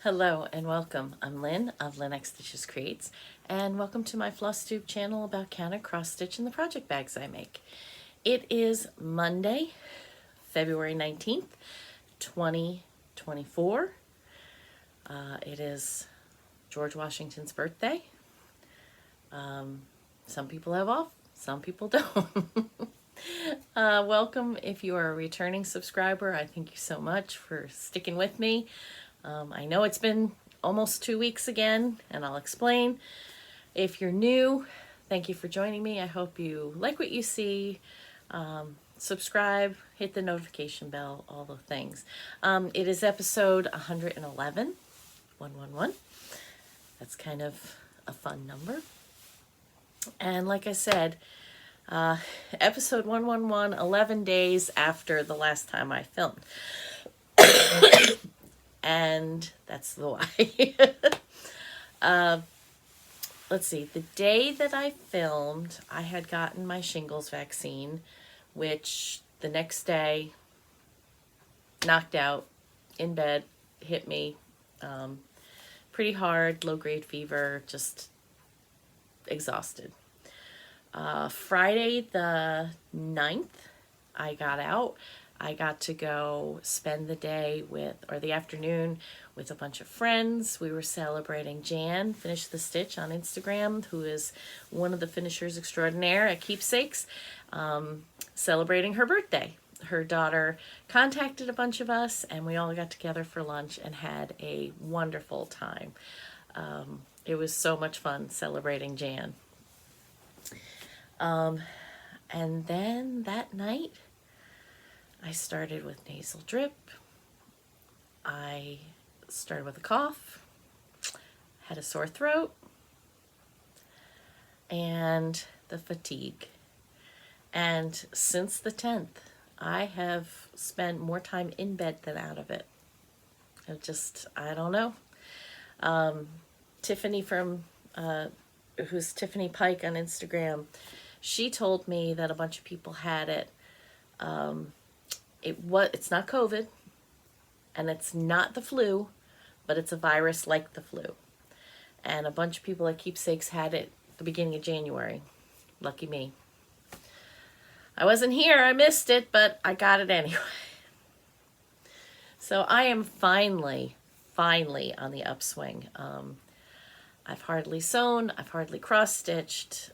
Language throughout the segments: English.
Hello and welcome. I'm Lynn of Lynn X Stitches Creates, and welcome to my FlossTube channel about counter cross stitch and the project bags I make. It is Monday, February 19th, 2024. It is George Washington's birthday. Some people have off, some people don't. Welcome if you are a returning subscriber. I thank you so much for sticking with me. I know it's been almost 2 weeks again, and I'll explain. If you're new, thank you for joining me. I hope you like what you see. Subscribe, hit the notification bell, all the things. It is episode 111, 111. That's kind of a fun number. And like I said, episode 111, 11 days after the last time I filmed. And that's the why. Let's see, the day that I filmed, I had gotten my shingles vaccine, which the next day, knocked out, in bed, hit me pretty hard, low-grade fever, just exhausted. Friday the 9th, I got out. I got to go spend the day or the afternoon with a bunch of friends. We were celebrating Jan, Finish the Stitch on Instagram, who is one of the finishers extraordinaire at Keepsakes, celebrating her birthday. Her daughter contacted a bunch of us, and we all got together for lunch and had a wonderful time. It was so much fun celebrating Jan. And then that night, I started with nasal drip. I started with a cough, had a sore throat, and the fatigue. And since the 10th, I have spent more time in bed than out of it. I don't know. Tiffany who's Tiffany Pike on Instagram, she told me that a bunch of people had it. It's not COVID, and it's not the flu, but it's a virus like the flu. And a bunch of people at Keepsakes had it at the beginning of January. Lucky me. I wasn't here, I missed it, but I got it anyway. So I am finally on the upswing. I've hardly sewn, I've hardly cross-stitched.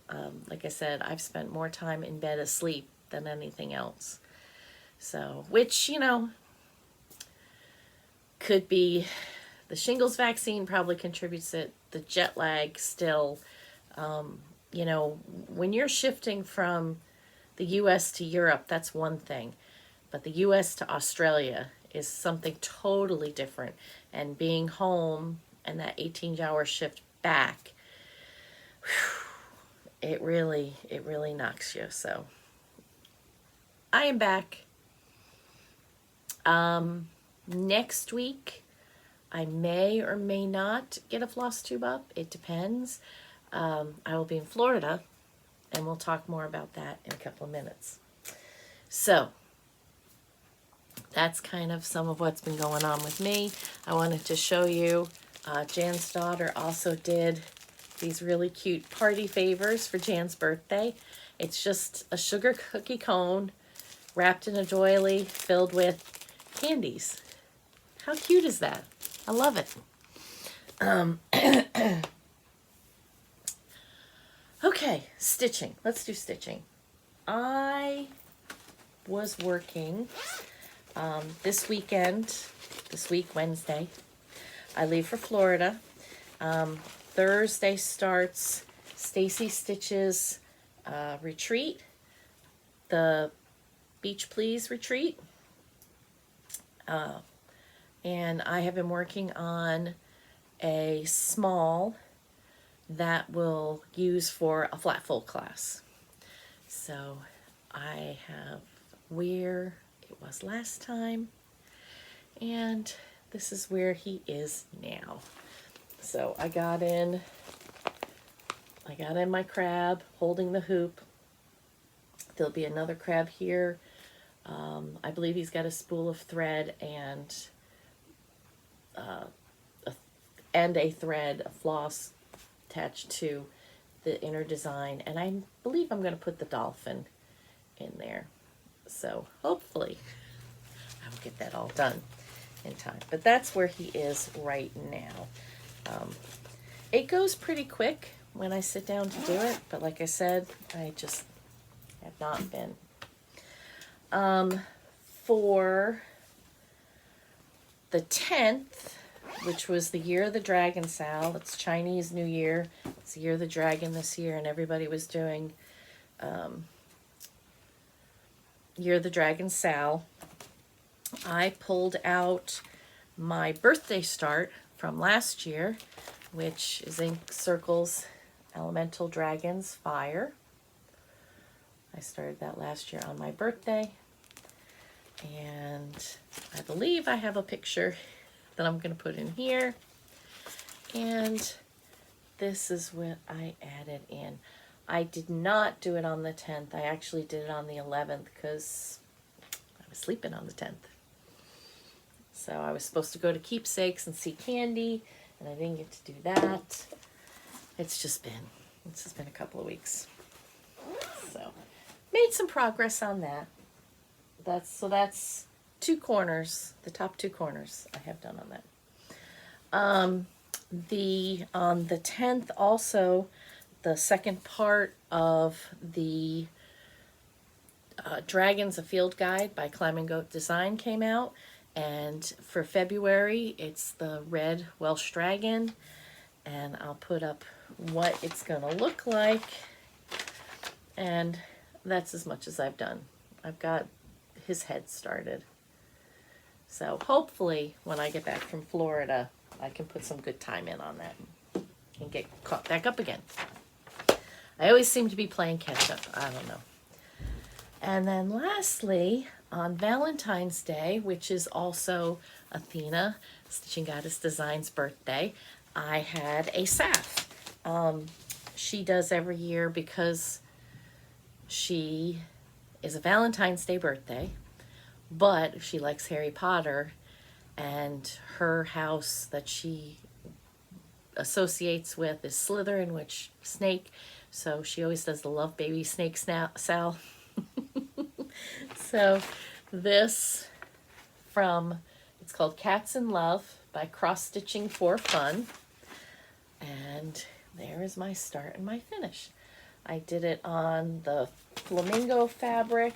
Like I said, I've spent more time in bed asleep than anything else. So, which, could be the shingles vaccine probably contributes it, the jet lag still. When you're shifting from the US to Europe, that's one thing. But the US to Australia is something totally different. And being home and that 18-hour shift back, it really knocks you. So I am back. Next week, I may or may not get a floss tube up. It depends. I will be in Florida, and we'll talk more about that in a couple of minutes. So that's kind of some of what's been going on with me. I wanted to show you, Jan's daughter also did these really cute party favors for Jan's birthday. It's just a sugar cookie cone wrapped in a doily filled with candies. How cute is that? I love it. Okay, stitching. Let's do stitching. I was working this week, Wednesday. I leave for Florida. Thursday starts Stacy Stitches retreat, the Beach Please retreat. And I have been working on a small that we'll use for a flat fold class. So I have where it was last time, and this is where he is now. So I got in my crab holding the hoop. There'll be another crab here. I believe he's got a spool of thread and a and a thread, a floss attached to the inner design. And I believe I'm going to put the dolphin in there. So hopefully I will get that all done in time. But that's where he is right now. It goes pretty quick when I sit down to do it, but like I said, I just have not been. For the 10th, which was the Year of the Dragon Sal, it's Chinese New Year, it's the Year of the Dragon this year, and everybody was doing Year of the Dragon Sal. I pulled out my birthday start from last year, which is Ink Circles Elemental Dragons Fire. I started that last year on my birthday. And I believe I have a picture that I'm going to put in here. And this is what I added in. I did not do it on the 10th. I actually did it on the 11th because I was sleeping on the 10th. So I was supposed to go to Keepsakes and see Candy, and I didn't get to do that. It's just been a couple of weeks. So made some progress on that. That's 2 corners, the top 2 corners I have done on that. On the 10th also, the second part of the Dragons, a Field Guide by Climb and Goat Design came out. And for February, it's the red Welsh Dragon. And I'll put up what it's going to look like. And that's as much as I've done. I've got his head started. So hopefully when I get back from Florida, I can put some good time in on that and get caught back up again. I always seem to be playing catch up. I don't know. And then lastly, on Valentine's Day, which is also Athena, Stitching Goddess Design's birthday, I had a SAF. She does every year because she is a Valentine's Day birthday, but she likes Harry Potter, and her house that she associates with is Slytherin, which snake, so she always does the Love Baby Snake Sal. So this it's called Cats in Love by Cross Stitching for Fun, and there is my start and my finish. I did it on the flamingo fabric.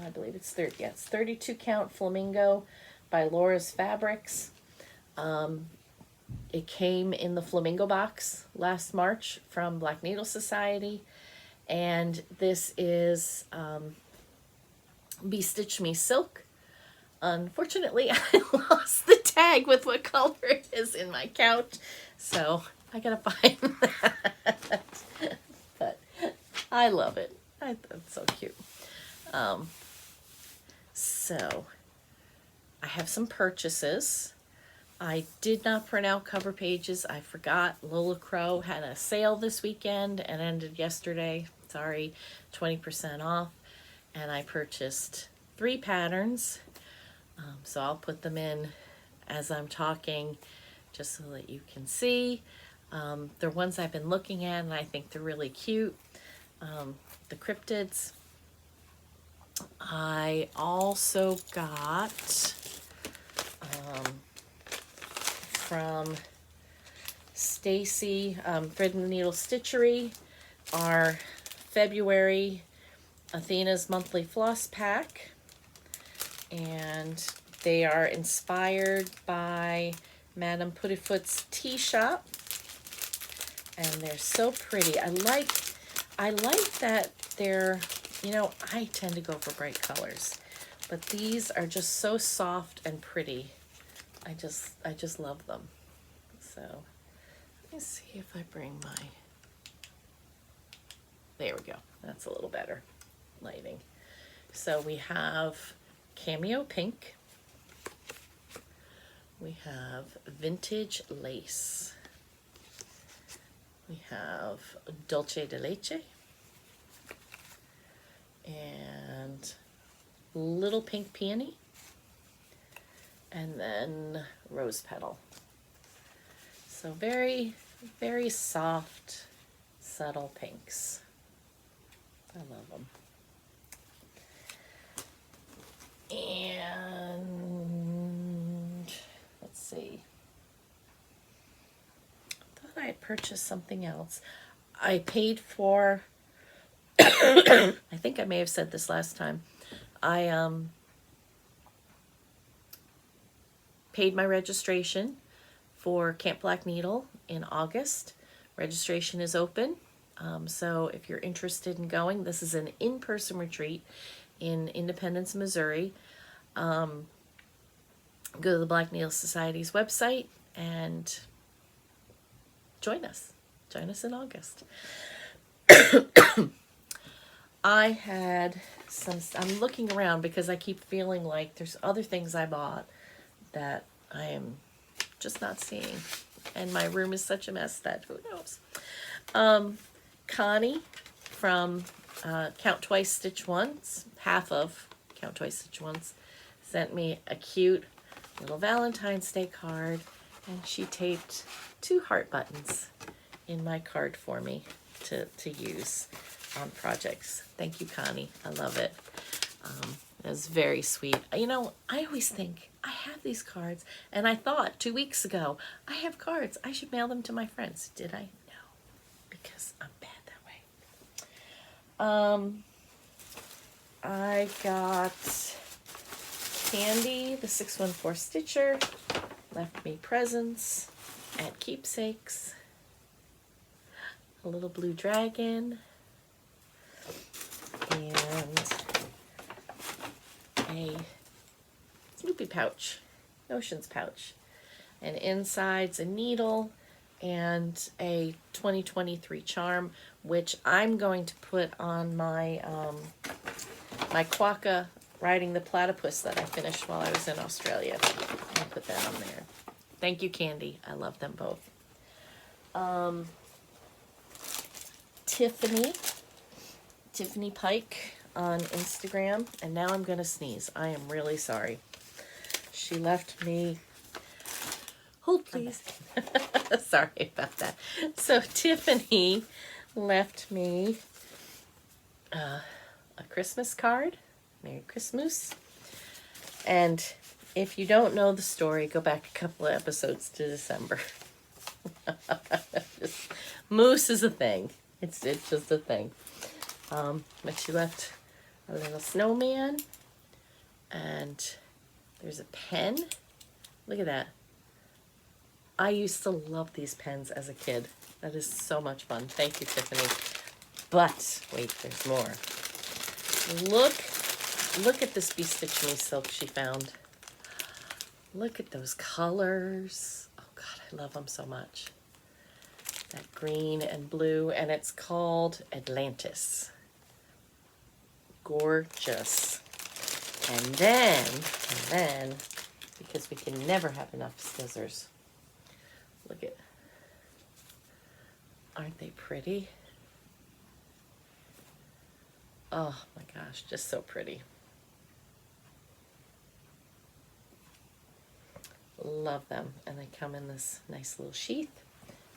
I believe it's 32 count flamingo by Laura's Fabrics. It came in the flamingo box last March from Black Needle Society. And this is Be Stitch Me Silk. Unfortunately, I lost the tag with what color it is in my couch. So I gotta find that. But I love it. It's so cute. So I have some purchases. I did not print out cover pages. I forgot. Lola Crow had a sale this weekend and ended yesterday. Sorry, 20% off. And I purchased 3 patterns. So I'll put them in as I'm talking just so that you can see. They're ones I've been looking at and I think they're really cute. The cryptids. I also got from Stacy, Thread and Needle Stitchery, our February Athena's Monthly Floss Pack. And they are inspired by Madame Puttyfoot's Tea Shop. And they're so pretty. I like that they're, you know, I tend to go for bright colors, but these are just so soft and pretty. I just love them. So let me see if I bring my, there we go. That's a little better lighting. So we have Cameo Pink. We have Vintage Lace. We have Dulce de Leche. And Little Pink Peony. And then Rose Petal. So very, very soft, subtle pinks. I love them. And let's see. I thought I had purchased something else. I paid for, I think I may have said this last time. I paid my registration for Camp Black Needle in August. Registration is open. So if you're interested in going, this is an in-person retreat in Independence, Missouri. Go to the Black Needle Society's website and join us. Join us in August. I had I'm looking around because I keep feeling like there's other things I bought that I am just not seeing. And my room is such a mess that who knows. Connie from Count Twice, Stitch Once, half of Count Twice, Stitch Once, sent me a cute little Valentine's Day card, and she taped 2 heart buttons in my card for me to use on projects. Thank you, Connie. I love it. It was very sweet. You know, I always think I have these cards, and I thought 2 weeks ago, I have cards. I should mail them to my friends. Did I? No, because I'm bad that way. I got Candy, the 614 Stitcher, left me presents at Keepsakes. A little blue dragon. And a Snoopy pouch, Notions pouch. And inside's a needle and a 2023 charm, which I'm going to put on my my Quokka riding the platypus that I finished while I was in Australia. I'll put that on there. Thank you, Candy. I love them both. Tiffany Pike on Instagram, and now I'm gonna sneeze. I am really sorry. She left me, hold please. Sorry about that. So Tiffany left me a Christmas card. Merry Christmas. And if you don't know the story, go back a couple of episodes to December. Moose is a thing. It's just a thing. But she left a little snowman, and there's a pen. Look at that. I used to love these pens as a kid. That is so much fun. Thank you, Tiffany. But wait, there's more. Look at this Bestitch Me silk she found. Look at those colors. Oh God, I love them so much. That green and blue, and it's called Atlantis. Gorgeous. And then, because we can never have enough scissors. Look at, aren't they pretty? Oh my gosh, just so pretty. Love them. And they come in this nice little sheath.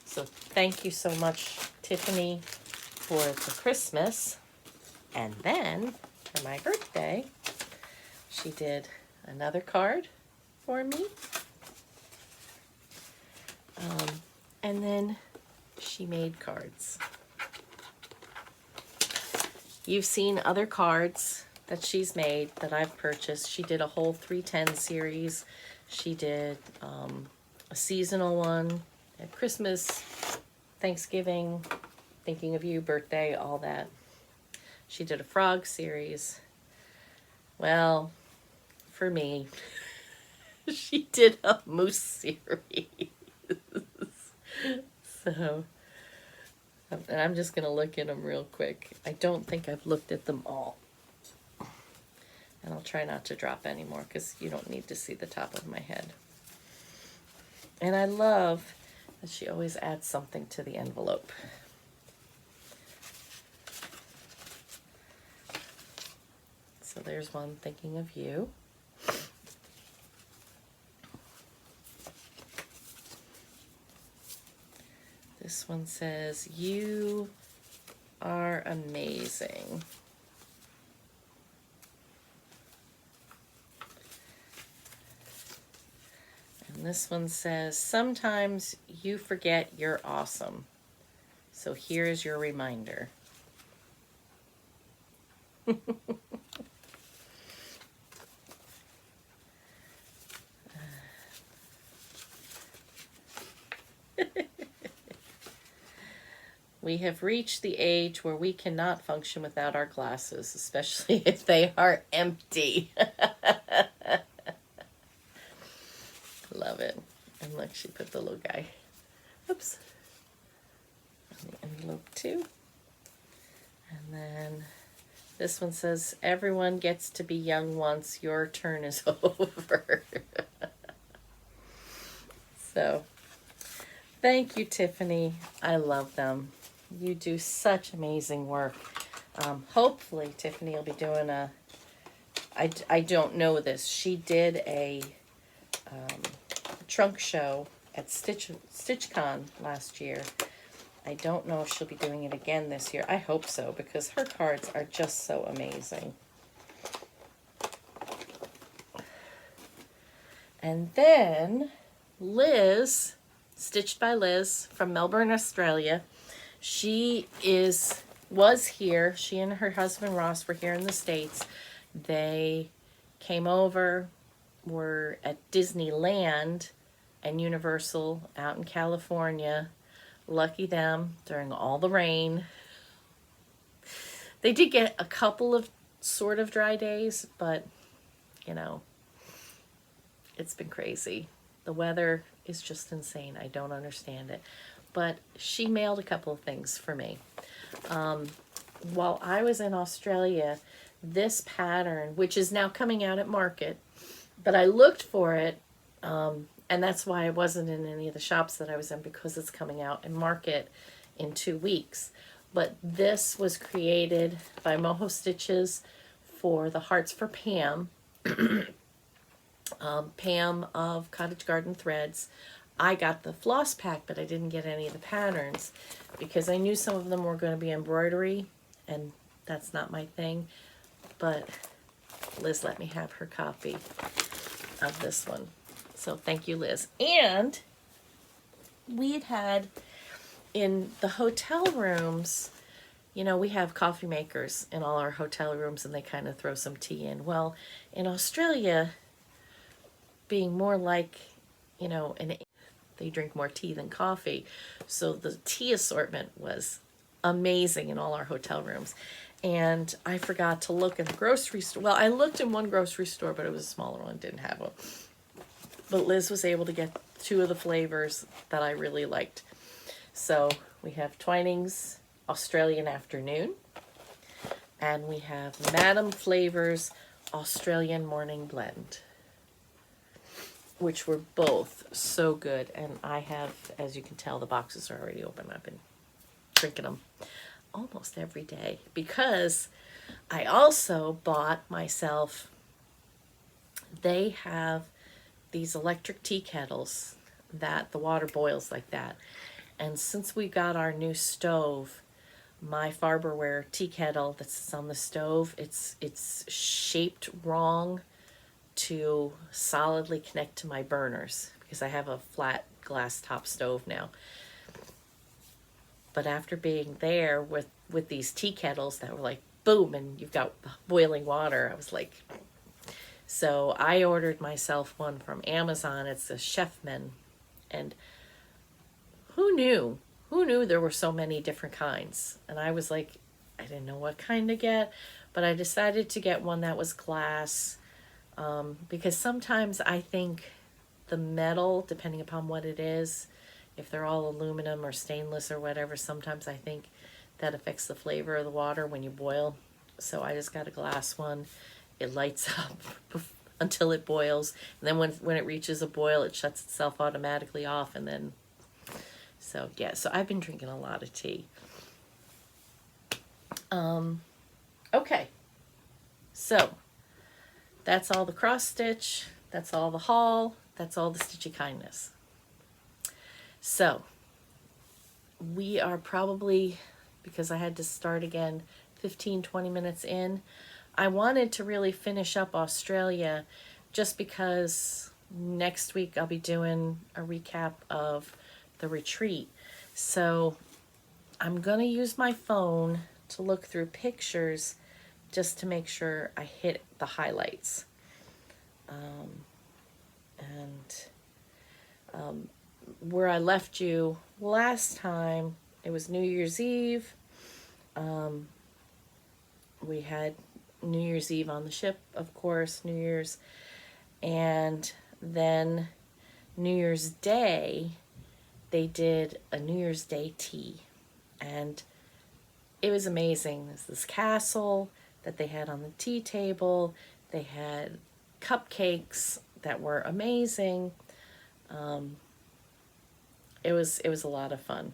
So thank you so much, Tiffany, for the Christmas. And then for my birthday, she did another card for me. And then she made cards. You've seen other cards that she's made that I've purchased. She did a whole 310 series. She did a seasonal one at Christmas, Thanksgiving, thinking of you, birthday, all that. She did a frog series. Well, for me, she did a moose series. So, and I'm just going to look at them real quick. I don't think I've looked at them all. And I'll try not to drop any more because you don't need to see the top of my head. And I love that she always adds something to the envelope. So there's one, thinking of you. this one says, "You are amazing." And this one says, "Sometimes you forget you're awesome. So here's your reminder." We have reached the age where we cannot function without our glasses, especially if they are empty. Love it. And look, she put the little guy, oops, on the envelope too. And then this one says, "Everyone gets to be young once. Your turn is over." So, thank you, Tiffany. I love them. You do such amazing work. Hopefully, Tiffany will be doing I don't know this. She did a trunk show at StitchCon last year. I don't know if she'll be doing it again this year. I hope so, because her cards are just so amazing. And then Liz, Stitched by Liz from Melbourne, Australia. She was here. She and her husband Ross were here in the States. They came over, were at Disneyland and Universal out in California. Lucky them, during all the rain. They did get a couple of sort of dry days, but you know, it's been crazy. The weather is just insane. I don't understand it. But she mailed a couple of things for me. While I was in Australia, this pattern, which is now coming out at Market, but I looked for it, and that's why I wasn't in any of the shops that I was in, because it's coming out in Market in 2 weeks. But this was created by Moho Stitches for the Hearts for Pam. Pam of Cottage Garden Threads. I got the floss pack, but I didn't get any of the patterns because I knew some of them were going to be embroidery, and that's not my thing. But Liz let me have her copy of this one. So thank you, Liz. And we had in the hotel rooms, you know, we have coffee makers in all our hotel rooms, and they kind of throw some tea in. Well, in Australia, being more like, you know, they drink more tea than coffee. So the tea assortment was amazing in all our hotel rooms. And I forgot to look in the grocery store. Well, I looked in one grocery store, but it was a smaller one, didn't have one. But Liz was able to get 2 of the flavors that I really liked. So we have Twinings Australian Afternoon, and we have Madame Flavors Australian Morning Blend, which were both so good. And I have, as you can tell, the boxes are already open. I've been drinking them almost every day, because I also bought myself, they have these electric tea kettles that the water boils like that. And since we got our new stove, my Farberware tea kettle that's on the stove, it's shaped wrong to solidly connect to my burners, because I have a flat glass top stove now. But after being there with these tea kettles that were like boom, and you've got boiling water, I was like, so I ordered myself one from Amazon. It's a Chefman, and who knew there were so many different kinds? And I was like, I didn't know what kind to get, but I decided to get one that was glass. Because sometimes I think the metal, depending upon what it is, if they're all aluminum or stainless or whatever, sometimes I think that affects the flavor of the water when you boil. So I just got a glass one. It lights up until it boils. And then when it reaches a boil, it shuts itself automatically off. And then, so yeah, so I've been drinking a lot of tea. Okay. So that's all the cross stitch. That's all the haul. That's all the Stitchy Kindness. So we are probably, because I had to start again 15-20 minutes in. I wanted to really finish up Australia just because next week I'll be doing a recap of the retreat. So I'm going to use my phone to look through pictures just to make sure I hit the highlights. Where I left you last time, it was New Year's Eve. We had New Year's Eve on the ship, of course, New Year's. And then New Year's Day, they did a New Year's Day tea. And it was amazing. There's this castle that they had on the tea table. They had cupcakes that were amazing. It was a lot of fun.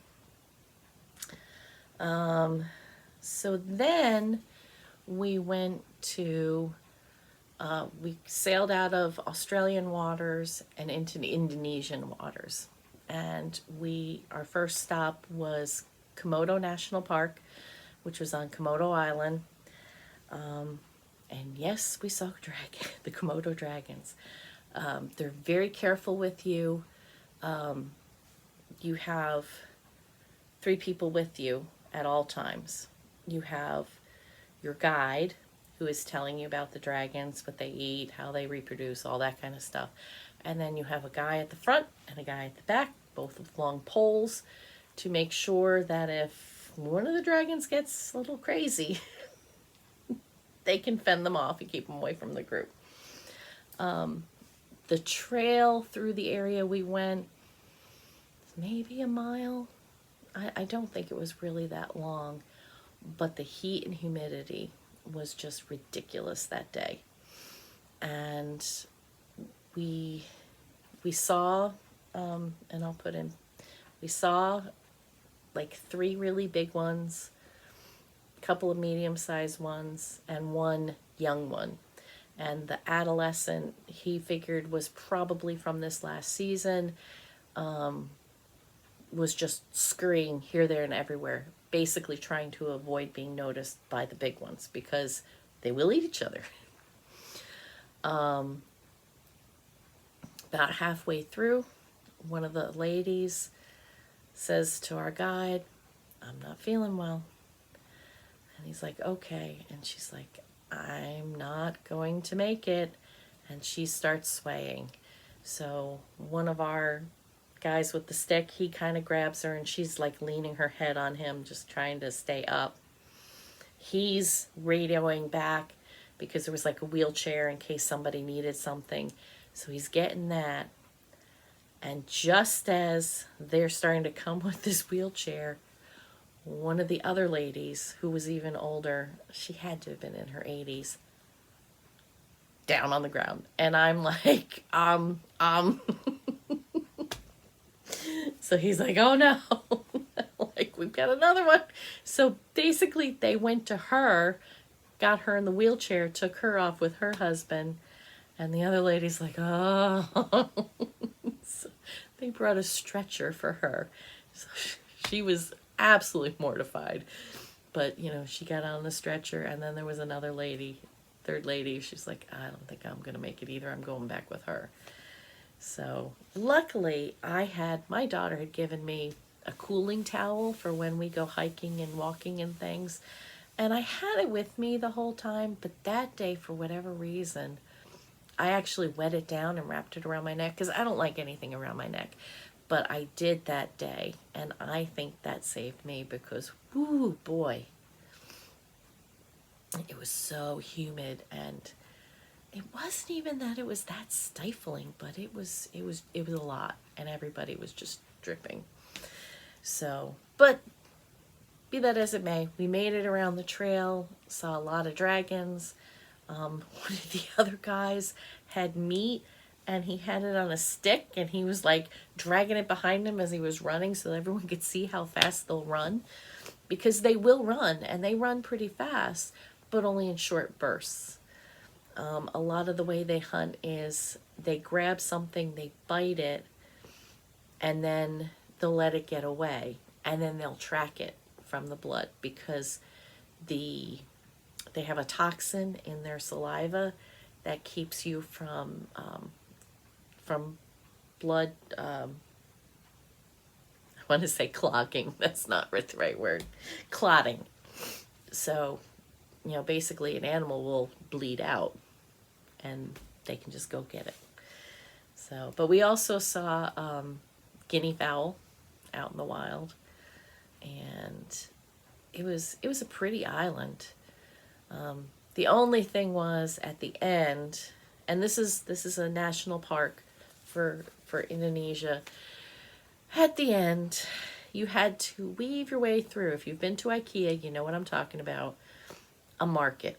So then we went to, we sailed out of Australian waters and into the Indonesian waters. And our first stop was Komodo National Park, which was on Komodo Island. And yes, we saw the Komodo dragons. They're very careful with you. You have 3 people with you at all times. You have your guide, who is telling you about the dragons, what they eat, how they reproduce, all that kind of stuff. And then you have a guy at the front and a guy at the back, both with long poles, to make sure that if one of the dragons gets a little crazy, they can fend them off and keep them away from the group. The trail through the area we went, maybe a mile. I don't think it was really that long, but the heat and humidity was just ridiculous that day. And we saw, and I'll put in, we saw like 3 really big ones, a couple of medium-sized ones, and 1 young one. And the adolescent, he figured, was probably from this last season, was just scurrying here, there, and everywhere, basically trying to avoid being noticed by the big ones because they will eat each other. About halfway through, one of the ladies says to our guide, "I'm not feeling well." And he's like, "Okay." And she's like, "I'm not going to make it." And she starts swaying. So one of our guys with the stick, he kind of grabs her and she's like leaning her head on him, just trying to stay up. He's radioing back because there was like a wheelchair in case somebody needed something. So he's getting that. And just as they're starting to come with this wheelchair, one of the other ladies, who was even older, she had to have been in her 80s, down on the ground. And I'm like, So he's like, "Oh no," like, "We've got another one." So basically they went to her, got her in the wheelchair, took her off with her husband, and the other lady's like, "Oh." So they brought a stretcher for her. So she was absolutely mortified. But, she got on the stretcher, and then there was another lady, third lady. She's like, "I don't think I'm going to make it either. I'm going back with her." So luckily, my daughter had given me a cooling towel for when we go hiking and walking and things. And I had it with me the whole time, but that day, for whatever reason, I actually wet it down and wrapped it around my neck because I don't like anything around my neck. But I did that day, and I think that saved me because, whoo, boy, it was so humid, and it wasn't even that it was that stifling, but it was a lot, and everybody was just dripping. So, but be that as it may, we made it around the trail, saw a lot of dragons. One of the other guys had meat, and he had it on a stick, and he was like dragging it behind him as he was running so everyone could see how fast they'll run, because they will run, and they run pretty fast, but only in short bursts. A lot of the way they hunt is they grab something, they bite it, and then they'll let it get away. and then they'll track it from the blood because they have a toxin in their saliva that keeps you from blood. I want to say clogging. That's not the right word. Clotting. So, basically an animal will bleed out and they can just go get it. So, but we also saw guinea fowl out in the wild, and it was a pretty island. The only thing was at the end, and this is a national park for Indonesia. At the end, you had to weave your way through. If you've been to IKEA, you know what I'm talking about. A market,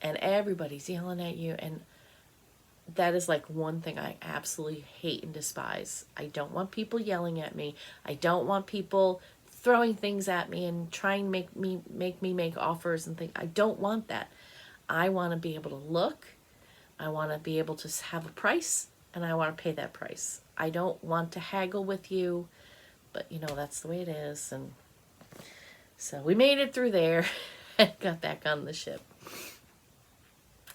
and everybody's yelling at you, and that is like one thing I absolutely hate and despise. I don't want people yelling at me. I don't want people throwing things at me and trying to make me make offers and things. I don't want that. I want to be able to look. I want to be able to have a price, and I want to pay that price. I don't want to haggle with you, but that's the way it is. And so we made it through there and got back on the ship.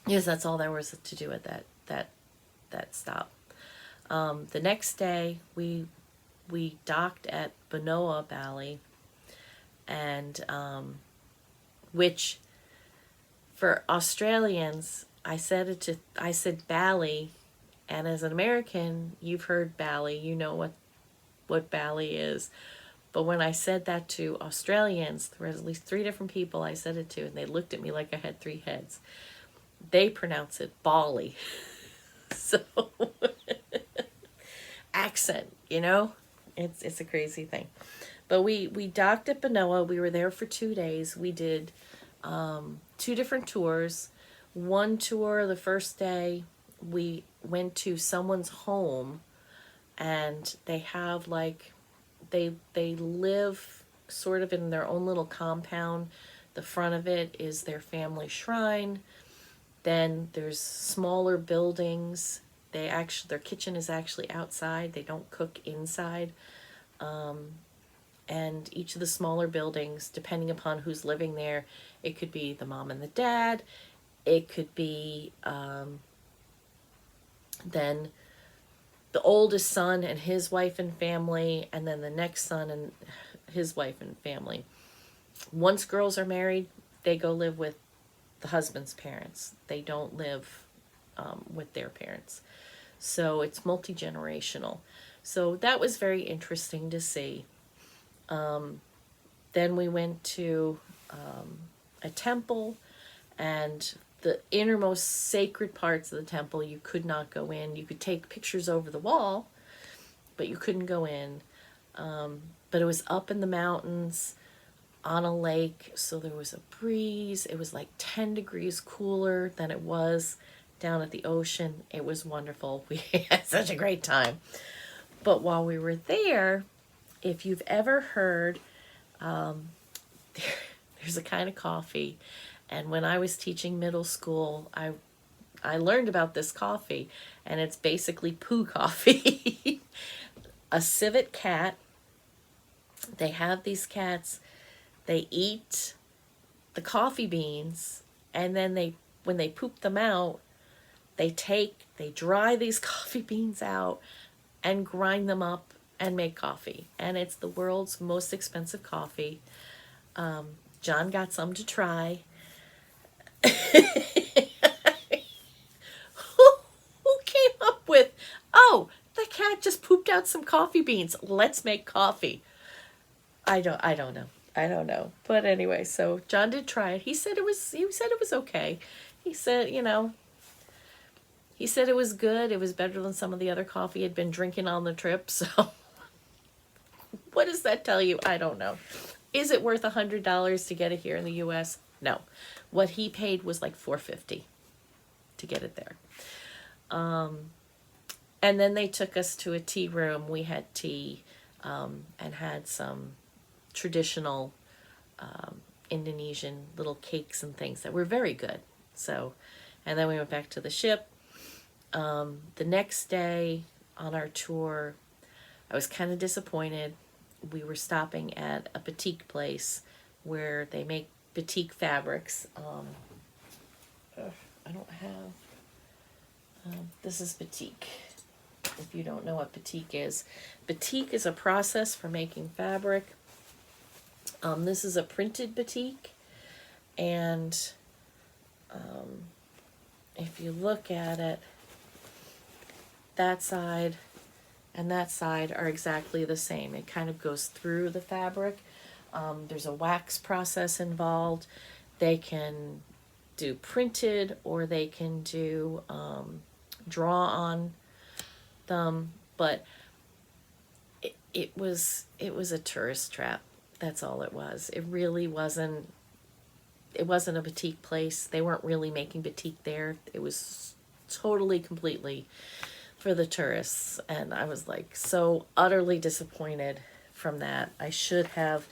Yes, that's all there was to do at that stop. The next day we docked at Benoa, Bali, and which for Australians, I said Bali, and as an American, you've heard Bali, you know what Bali is. But when I said that to Australians, there was at least 3 different people I said it to, and they looked at me like I had 3 heads. They pronounce it Bali. So, accent, it's a crazy thing. But we docked at Benoa. We were there for 2 days. We did 2 different tours. One tour, the first day, we went to someone's home, and they have they live sort of in their own little compound. The front of it is their family shrine. Then there's smaller buildings. Their kitchen is actually outside. They don't cook inside. And each of the smaller buildings, depending upon who's living there, it could be the mom and the dad. It could be then the oldest son and his wife and family, and then the next son and his wife and family. Once girls are married, they go live with the husband's parents. They don't live with their parents. So it's multi-generational. So that was very interesting to see. Then we went to a temple, and the innermost sacred parts of the temple you could not go in. You could take pictures over the wall, but you couldn't go in. But it was up in the mountains on a lake, so there was a breeze. It was like 10 degrees cooler than it was down at the ocean. It was wonderful. We had such a great time. But while we were there, if you've ever heard, there's a kind of coffee, and when I was teaching middle school, I learned about this coffee, and it's basically poo coffee. A civet cat. They have these cats. They eat the coffee beans, and then when they poop them out, they dry these coffee beans out and grind them up and make coffee. And it's the world's most expensive coffee. John got some to try. Who came up with, oh, the cat just pooped out some coffee beans. Let's make coffee. I don't know. But anyway, so John did try it. He said it was okay. He said it was good. It was better than some of the other coffee he'd been drinking on the trip. So what does that tell you? I don't know. Is it worth $100 to get it here in the US? No. What he paid was like $4.50 to get it there. And then they took us to a tea room. We had tea and had some traditional Indonesian little cakes and things that were very good. So, and then we went back to the ship. The next day on our tour, I was kind of disappointed. we were stopping at a batik place where they make batik fabrics. I don't have, this is batik. If you don't know what batik is a process for making fabric. This is a printed batik, and if you look at it, that side and that side are exactly the same. It kind of goes through the fabric. There's a wax process involved. They can do printed, or they can do draw on them, but it was a tourist trap. That's all it was. It really wasn't. It wasn't a batik place. They weren't really making batik there. It was totally, completely for the tourists, and I was like so utterly disappointed from that. I should have.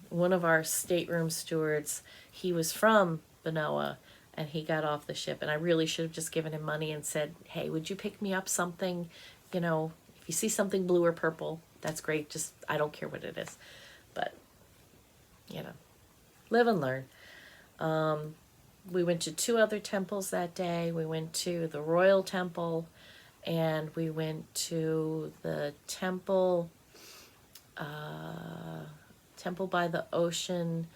One of our stateroom stewards, he was from Benoa, and he got off the ship, and I really should have just given him money and said, hey, would you pick me up something, you know, if you see something blue or purple, that's great, just, I don't care what it is. But, you know, live and learn. We went to 2 other temples that day. We went to the Royal Temple, and we went to the temple by the ocean.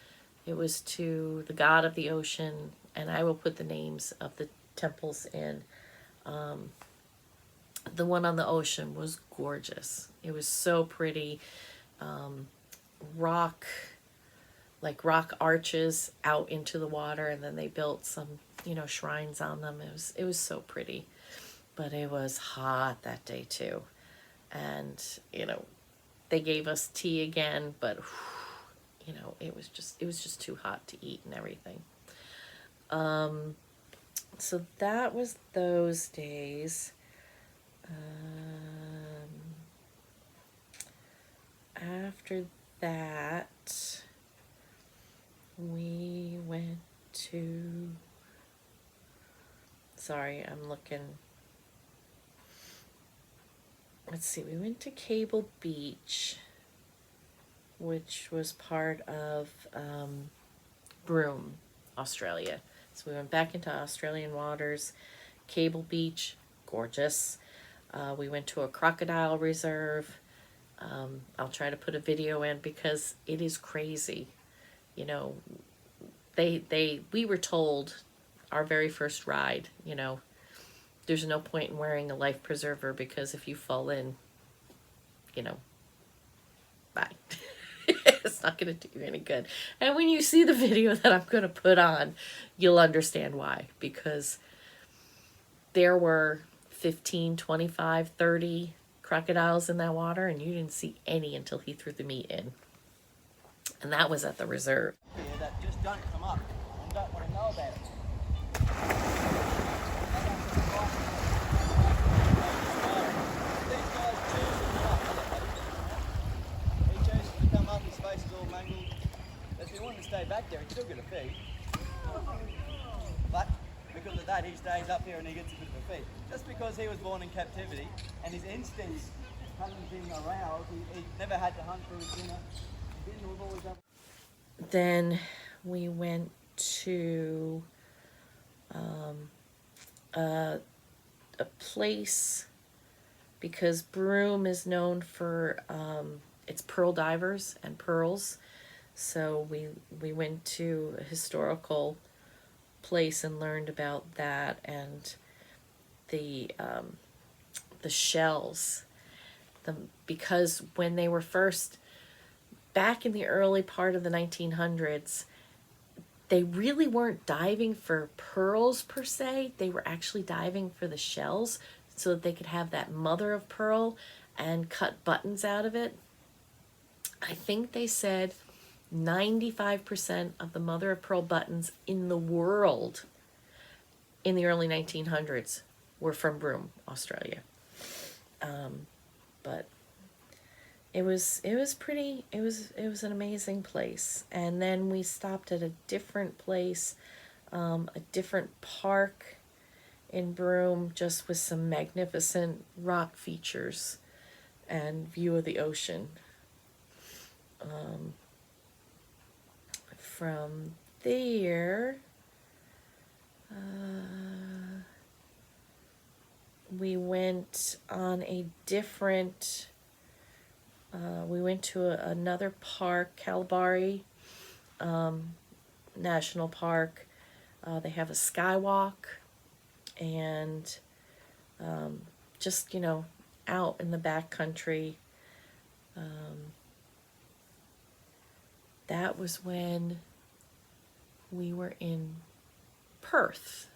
It was to the god of the ocean, and I will put the names of the temples in. The one on the ocean was gorgeous. It was so pretty. Rock arches out into the water, and then they built some, you know, shrines on them. It was so pretty, but it was hot that day too. And, you know, they gave us tea again, but you know, it was just too hot to eat and everything. So that was those days. After that, we went to, sorry, I'm looking, let's see, we went to Cable Beach, which was part of Broome, Australia. So we went back into Australian waters. Cable Beach, gorgeous. We went to a crocodile reserve. I'll try to put a video in because it is crazy. You know, we were told our very first ride, you know, there's no point in wearing a life preserver because if you fall in, you know, bye. It's not going to do you any good. And when you see the video that I'm going to put on, you'll understand why. Because there were 15, 25, 30 crocodiles in that water, and you didn't see any until he threw the meat in. And that was at the reserve. That just don't come up and don't want to know about it. He chooses to come up, his face is all mangled. If he wanted to stay back there, he'd still get a feed. But because of that, he stays up here and he gets a bit of a feed. Just because he was born in captivity and his instincts hadn't been aroused, he never had to hunt for his dinner. Then we went to a place, because Broome is known for its pearl divers and pearls. So we went to a historical place and learned about that, and the shells. Because when they were first, back in the early part of the 1900s, they really weren't diving for pearls per se. They were actually diving for the shells so that they could have that mother of pearl and cut buttons out of it. I think they said 95% of the mother of pearl buttons in the world in the early 1900s were from Broome, Australia. But it was an amazing place. And then we stopped at a different place, a different park in Broome, just with some magnificent rock features and view of the ocean. From there, we went on a different, we went to another park, Kalbarri National Park. They have a skywalk, and just, out in the back country. That was when we were in Perth.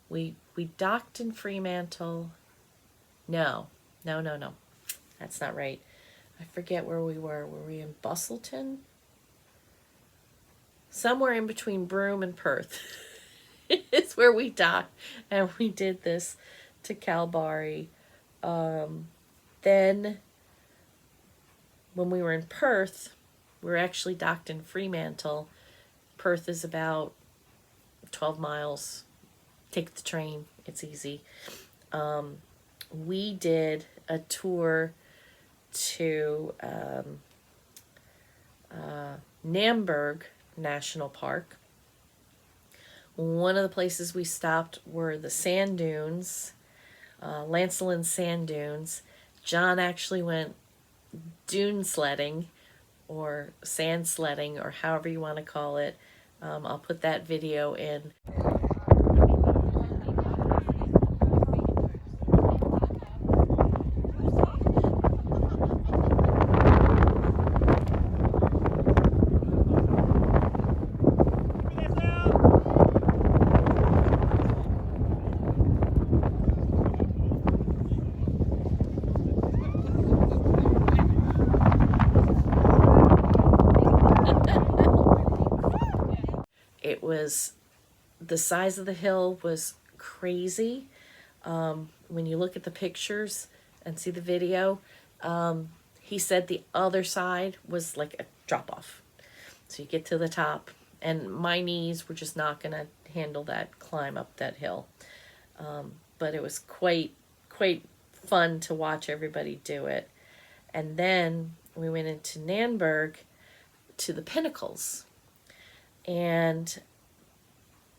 We docked in Fremantle. No. That's not right. I forget where we were. Were we in Bustleton? Somewhere in between Broome and Perth. It's where we docked, and we did this to Kalbarri. Then, when we were in Perth, we were actually docked in Fremantle. Perth is about 12 miles. Take the train. It's easy. We did a tour to Namberg National Park. One of the places we stopped were the sand dunes, Lancelin sand dunes. John actually went dune sledding, or sand sledding, or however you want to call it. I'll put that video in. It was, the size of the hill was crazy. When you look at the pictures and see the video, he said the other side was like a drop off. So you get to the top, and my knees were just not going to handle that climb up that hill. But it was quite fun to watch everybody do it. And then we went into Namberg to the pinnacles. And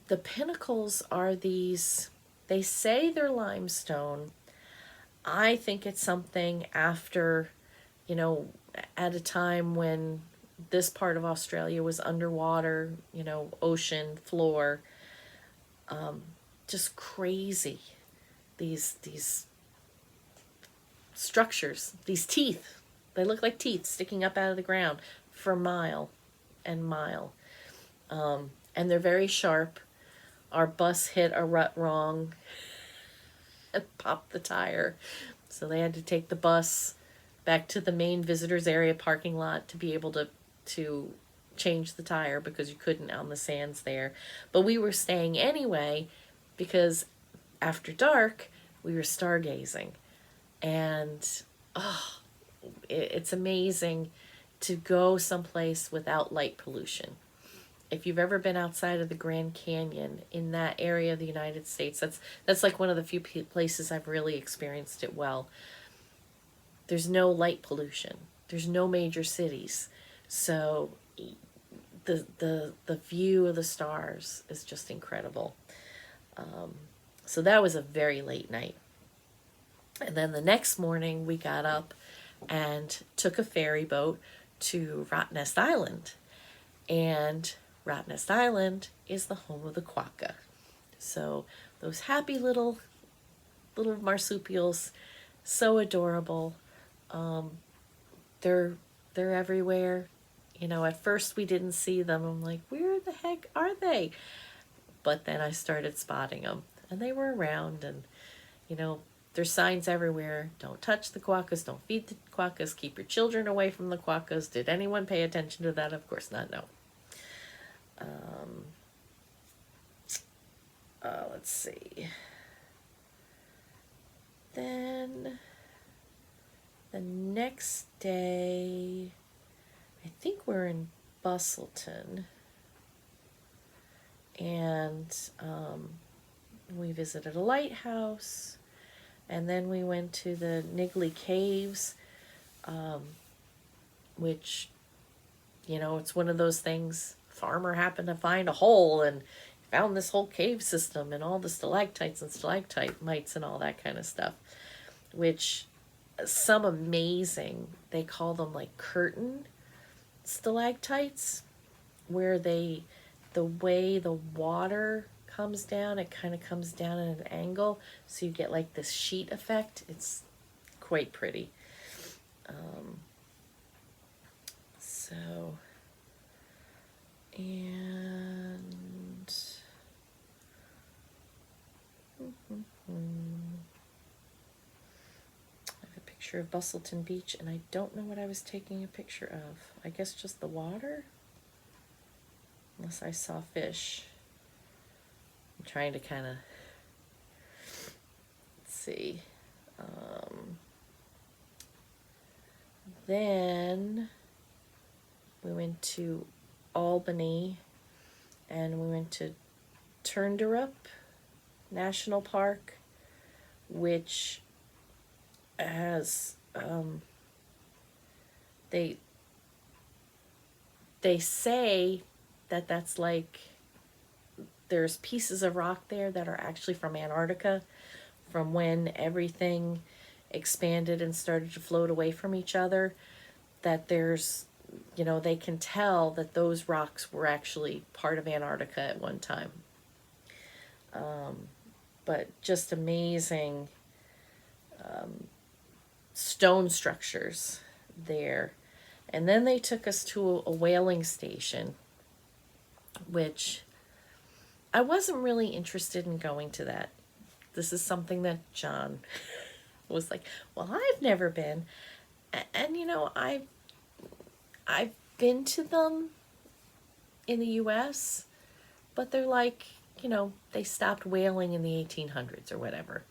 the pinnacles are these, they say they're limestone. I think it's something after, at a time when this part of Australia was underwater, ocean floor. Just crazy. These structures, these teeth, they look like teeth sticking up out of the ground for mile and mile. And they're very sharp. Our bus hit a rut wrong and popped the tire. So they had to take the bus back to the main visitors area parking lot to be able to change the tire, because you couldn't on the sands there. But we were staying anyway, because after dark we were stargazing. And it's amazing to go someplace without light pollution. If you've ever been outside of the Grand Canyon in that area of the United States, that's like one of the few places I've really experienced it well. There's no light pollution. There's no major cities. So the view of the stars is just incredible. So that was a very late night. And then the next morning we got up and took a ferry boat to Rottnest Island. And Rottnest Island is the home of the quokka. So those happy little marsupials, so adorable. They're everywhere. At first we didn't see them. I'm like, where the heck are they? But then I started spotting them, and they were around. And there's signs everywhere. Don't touch the quokkas. Don't feed the quokkas. Keep your children away from the quokkas. Did anyone pay attention to that? Of course not. No. Let's see. Then the next day, I think we're in Bustleton, and we visited a lighthouse, and then we went to the Niggly Caves. which, it's one of those things. Farmer happened to find a hole and found this whole cave system and all the stalactites and stalagmites and all that kind of stuff, which some amazing, they call them like curtain stalactites, where the way the water comes down, it kind of comes down at an angle, so you get like this sheet effect. It's quite pretty. So, and I have a picture of Bustleton Beach, and I don't know what I was taking a picture of. I guess just the water? Unless I saw fish. I'm trying to kind of see. Then we went to Albany, and we went to Turnderup National Park, which has they say that that's like, there's pieces of rock there that are actually from Antarctica, from when everything expanded and started to float away from each other, that there's, they can tell that those rocks were actually part of Antarctica at one time. But just amazing stone structures there. And then they took us to a whaling station, which I wasn't really interested in going to that. This is something that John was like, well, I've never been. And I've been to them in the US, but they're like, they stopped whaling in the 1800s or whatever.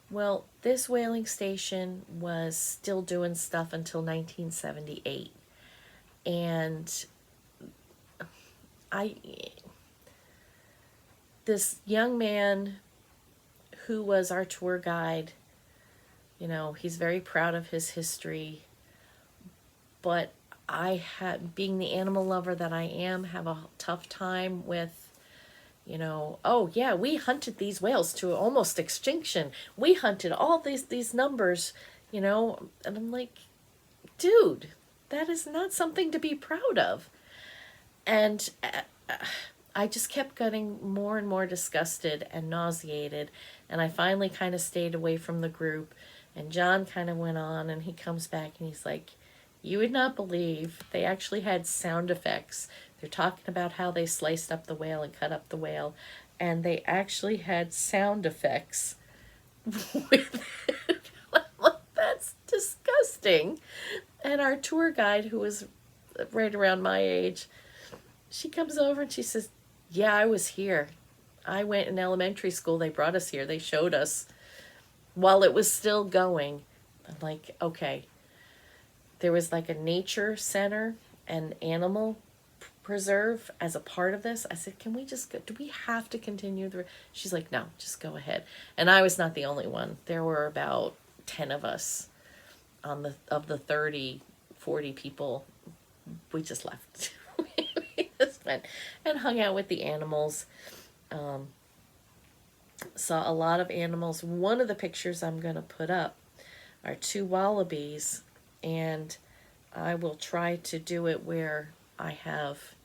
Well, this whaling station was still doing stuff until 1978. And this young man who was our tour guide, he's very proud of his history, but being the animal lover that I am, have a tough time with, oh yeah, we hunted these whales to almost extinction. We hunted all these numbers, and I'm like, dude, that is not something to be proud of. And I just kept getting more and more disgusted and nauseated, and I finally kind of stayed away from the group. And John kind of went on, and he comes back and he's like, you would not believe they actually had sound effects. They're talking about how they sliced up the whale and cut up the whale, and they actually had sound effects with it. I'm like, that's disgusting. And our tour guide, who was right around my age, she comes over and she says, yeah, I was here. I went in elementary school. They brought us here. They showed us while it was still going. I'm like, okay. There was like a nature center and animal preserve as a part of this. I said, can we just go? Do we have to continue? She's like, no, just go ahead. And I was not the only one. There were about 10 of us of the 30, 40 people. We just left. We just went and hung out with the animals. Saw a lot of animals. One of the pictures I'm going to put up are 2 wallabies, and I will try to do it where I have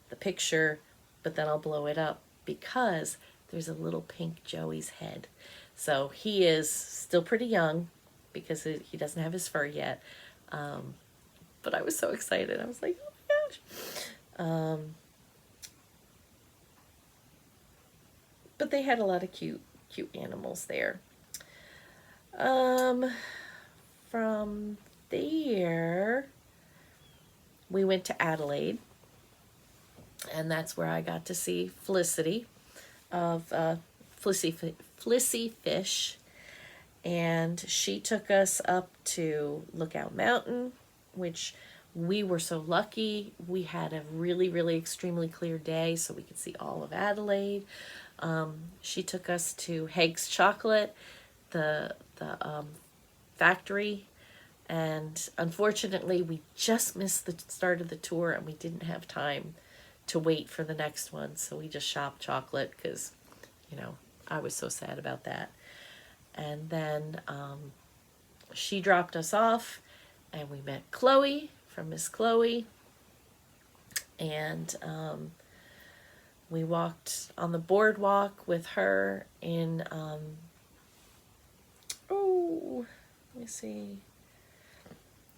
the picture, but then I'll blow it up, because there's a little pink Joey's head. So he is still pretty young because he doesn't have his fur yet. But I was so excited. I was like, oh my gosh. But they had a lot of cute animals there. From there, we went to Adelaide, and that's where I got to see Felicity of Flissy Fish, and she took us up to Lookout Mountain, which we were so lucky. We had a really, really extremely clear day, so we could see all of Adelaide. She took us to Haig's Chocolate, the factory And unfortunately, we just missed the start of the tour and we didn't have time to wait for the next one. So we just shopped chocolate because, you know, I was so sad about that. And then she dropped us off and we met Chloe from Miss Chloe. And we walked on the boardwalk with her in, oh, let me see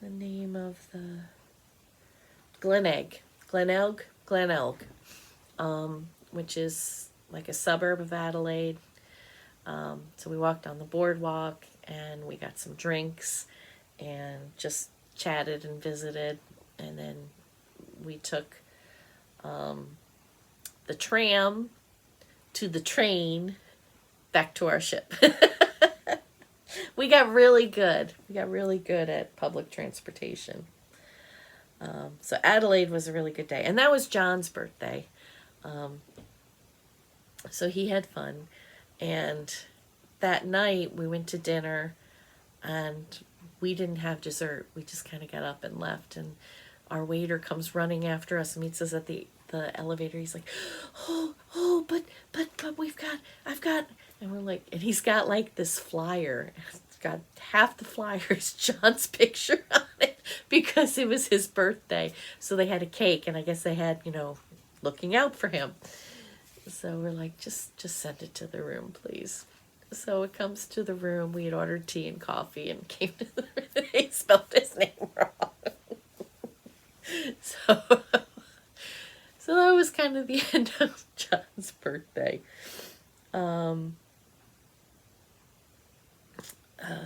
the name of the Glenelg, which is like a suburb of Adelaide. So we walked on the boardwalk and we got some drinks and just chatted and visited. And then we took the tram to the train back to our ship. We got really good. We got really good at public transportation. So Adelaide was a really good day. And that was John's birthday. So he had fun. And that night we went to dinner and we didn't have dessert. We just kind of got up and left. And our waiter comes running after us and meets us at the elevator. He's like, oh, but I've got, and we're like, and he's got like this flyer. It's got half the flyer is John's picture on it because it was his birthday. So they had a cake, and I guess they had, you know, looking out for him. So we're like, just send it to the room, please. So it comes to the room. We had ordered tea and coffee and came to the room. He spelled his name wrong. So that was kind of the end of John's birthday.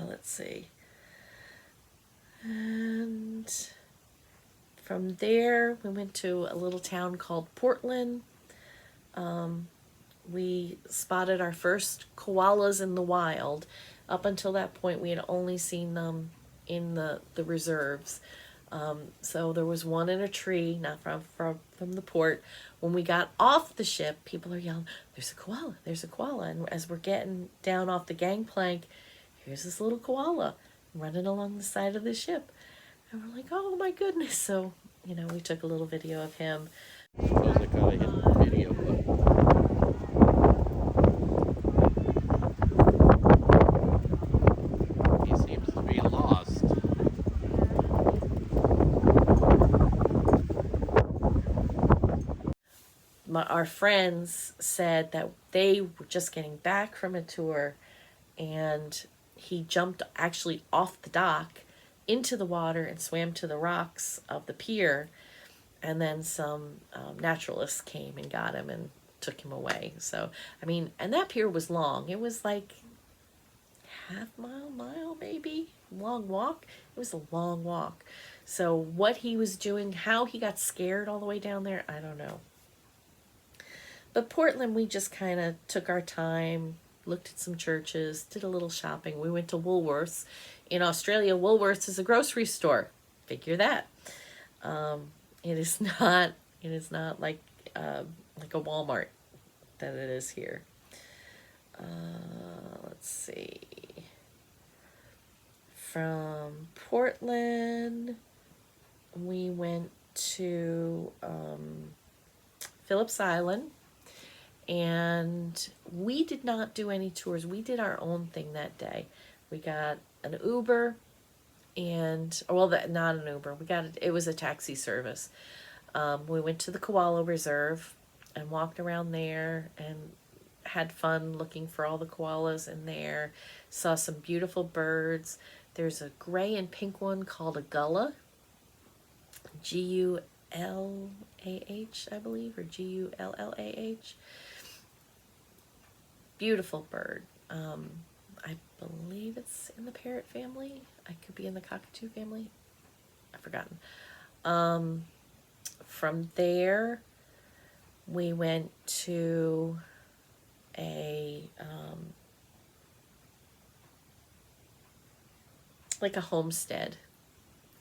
Let's see. And from there, we went to a little town called Portland. We spotted our first koalas in the wild. Up until that point, we had only seen them in the reserves. So there was one in a tree, not from the port. When we got off the ship, people are yelling, there's a koala, there's a koala. And as we're getting down off the gangplank, here's this little koala running along the side of the ship. And we're like, oh my goodness. So, you know, we took a little video of him. I suppose I gotta hit the video button. He seems to be lost. Our friends said that they were just getting back from a tour and he jumped actually off the dock into the water and swam to the rocks of the pier, and then some naturalists came and got him and took him away. So, I mean, and that pier was long. It was like half mile maybe, long walk. It was a long walk. So what he was doing, how he got scared all the way down there, I don't know. But Portland, we just kind of took our time, looked at some churches, did a little shopping. We went to Woolworths. In Australia, Woolworths is a grocery store. Figure that. It is not like a Walmart that it is here. Let's see. From Portland, we went to Phillips Island. And we did not do any tours. We did our own thing that day. We got an Uber and, not an Uber. It was a taxi service. We went to the Koala Reserve and walked around there and had fun looking for all the koalas in there. Saw some beautiful birds. There's a gray and pink one called a gullah. Gullah, I believe, or Gullah. Beautiful bird. I believe it's in the parrot family. I could be in the cockatoo family. I've forgotten. From there, we went to a like a homestead,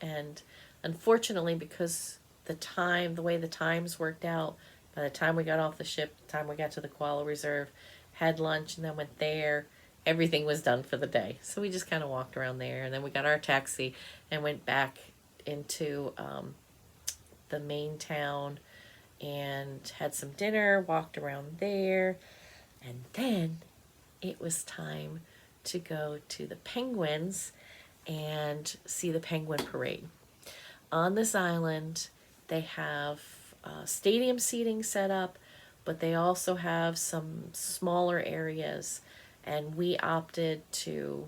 and unfortunately, because the way the times worked out, by the time we got off the ship, the time we got to the Koala Reserve, had lunch, and then went there, everything was done for the day. So we just kind of walked around there, and then we got our taxi and went back into the main town and had some dinner, walked around there, and then it was time to go to the Penguins and see the Penguin Parade. On this island, they have stadium seating set up, but they also have some smaller areas, and we opted to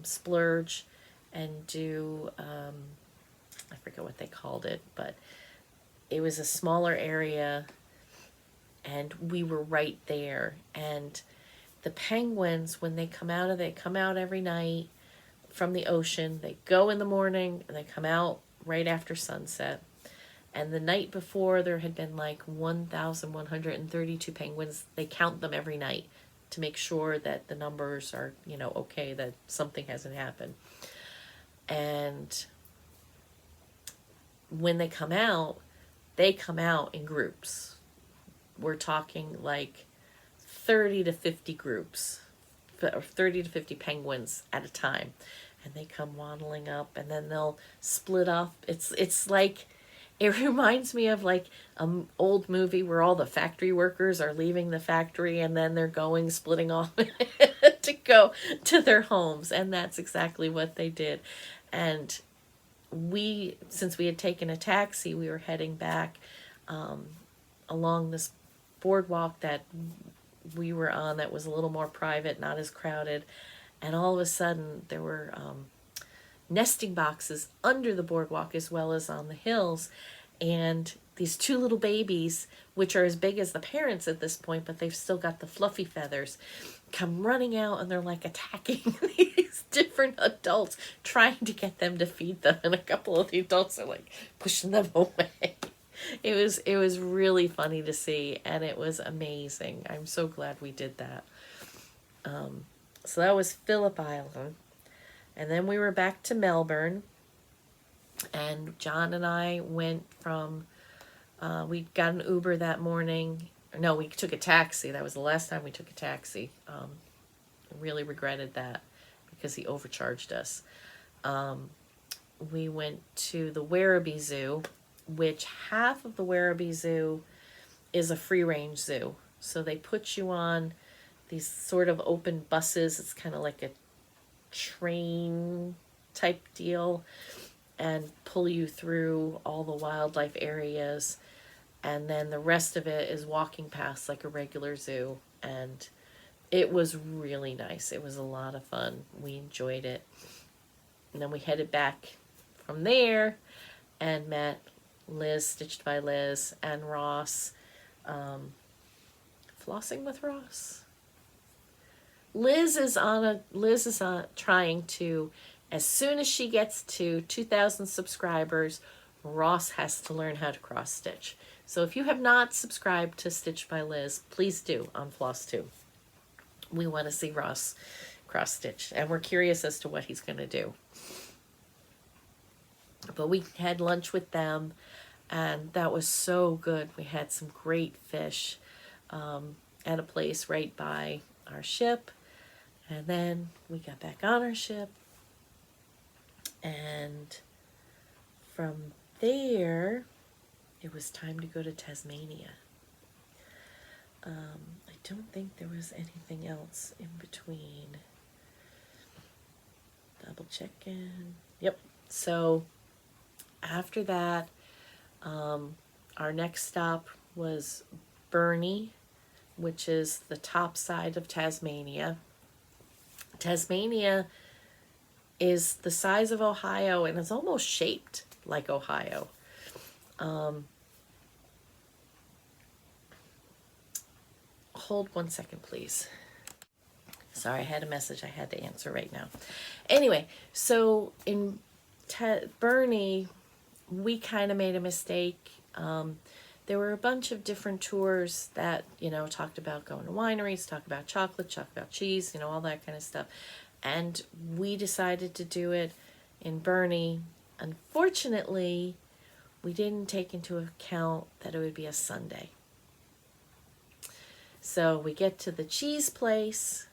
splurge and do, I forget what they called it, but it was a smaller area, and we were right there. And the penguins, when they come out every night from the ocean. They go in the morning and they come out right after sunset. And the night before, there had been like 1,132 penguins. They count them every night to make sure that the numbers are, okay, that something hasn't happened. And when they come out in groups. We're talking like 30 to 50 groups, or 30 to 50 penguins at a time. And they come waddling up, and then they'll split up. It's like, it reminds me of like an old movie where all the factory workers are leaving the factory and then they're splitting off to go to their homes. And that's exactly what they did. And since we had taken a taxi, we were heading back along this boardwalk that we were on that was a little more private, not as crowded. And all of a sudden, there were nesting boxes under the boardwalk as well as on the hills. And these two little babies, which are as big as the parents at this point, but they've still got the fluffy feathers, come running out, and they're like attacking these different adults, trying to get them to feed them. And a couple of the adults are like pushing them away. It was really funny to see, and it was amazing. I'm so glad we did that. So that was Phillip Island. And then we were back to Melbourne, and John and I went from, we got an Uber that morning. No, we took a taxi. That was the last time we took a taxi. I really regretted that because he overcharged us. We went to the Werribee Zoo, which half of the Werribee Zoo is a free-range zoo. So they put you on these sort of open buses. It's kind of like a train type deal, and pull you through all the wildlife areas. And then the rest of it is walking past like a regular zoo. And it was really nice. It was a lot of fun. We enjoyed it. And then we headed back from there and met Liz, Stitched by Liz, and Ross. Flossing with Ross. Liz is trying to, as soon as she gets to 2,000 subscribers, Ross has to learn how to cross stitch. So if you have not subscribed to Stitched by Liz, please do on Floss2. We want to see Ross cross stitch, and we're curious as to what he's going to do. But we had lunch with them, and that was so good. We had some great fish at a place right by our ship. And then we got back on our ship. And from there, it was time to go to Tasmania. I don't think there was anything else in between. Double checking. Yep. So after that, our next stop was Burnie, which is the top side of Tasmania. Tasmania is the size of Ohio and is almost shaped like Ohio. Hold 1 second, please. Sorry, I had a message I had to answer right now. Anyway, so in Burnie, we kind of made a mistake. There were a bunch of different tours that, talked about going to wineries, talk about chocolate, talk about cheese, all that kind of stuff. And we decided to do it in Burnie. Unfortunately, we didn't take into account that it would be a Sunday. So we get to the cheese place,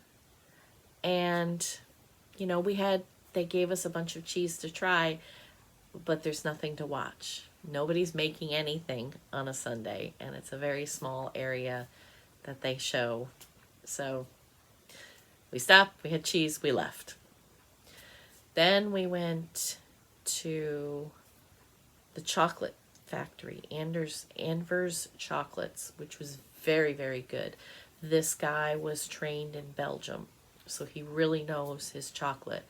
And, they gave us a bunch of cheese to try, but there's nothing to watch. Nobody's making anything on a Sunday, and it's a very small area that they show. So we stopped, we had cheese, we left. Then we went to the chocolate factory, Anvers Chocolates, which was very, very good. This guy was trained in Belgium, so he really knows his chocolate.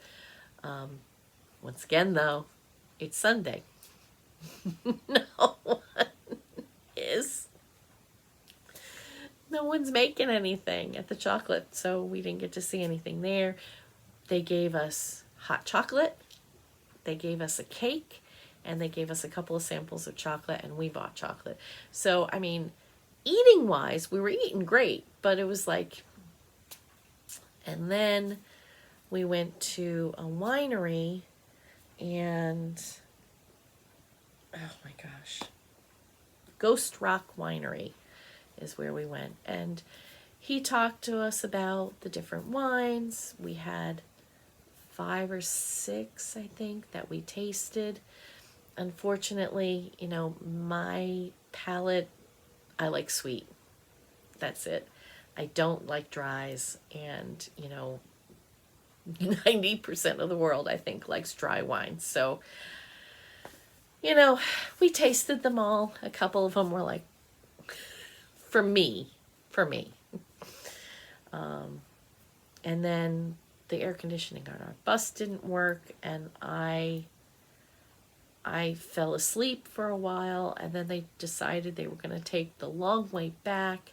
Once again, though, it's Sunday. No one is. No one's making anything at the chocolate, so we didn't get to see anything there. They gave us hot chocolate, they gave us a cake, and they gave us a couple of samples of chocolate, and we bought chocolate. So, I mean, eating wise, we were eating great, but it was like, and then we went to a winery, and oh my gosh, Ghost Rock Winery is where we went. And he talked to us about the different wines. We had 5 or 6, I think, that we tasted. Unfortunately, my palate, I like sweet. That's it. I don't like dries. And, 90% of the world, I think, likes dry wine. So, we tasted them all. A couple of them were like, for me. And then the air conditioning on our bus didn't work, and I fell asleep for a while, and then they decided they were going to take the long way back,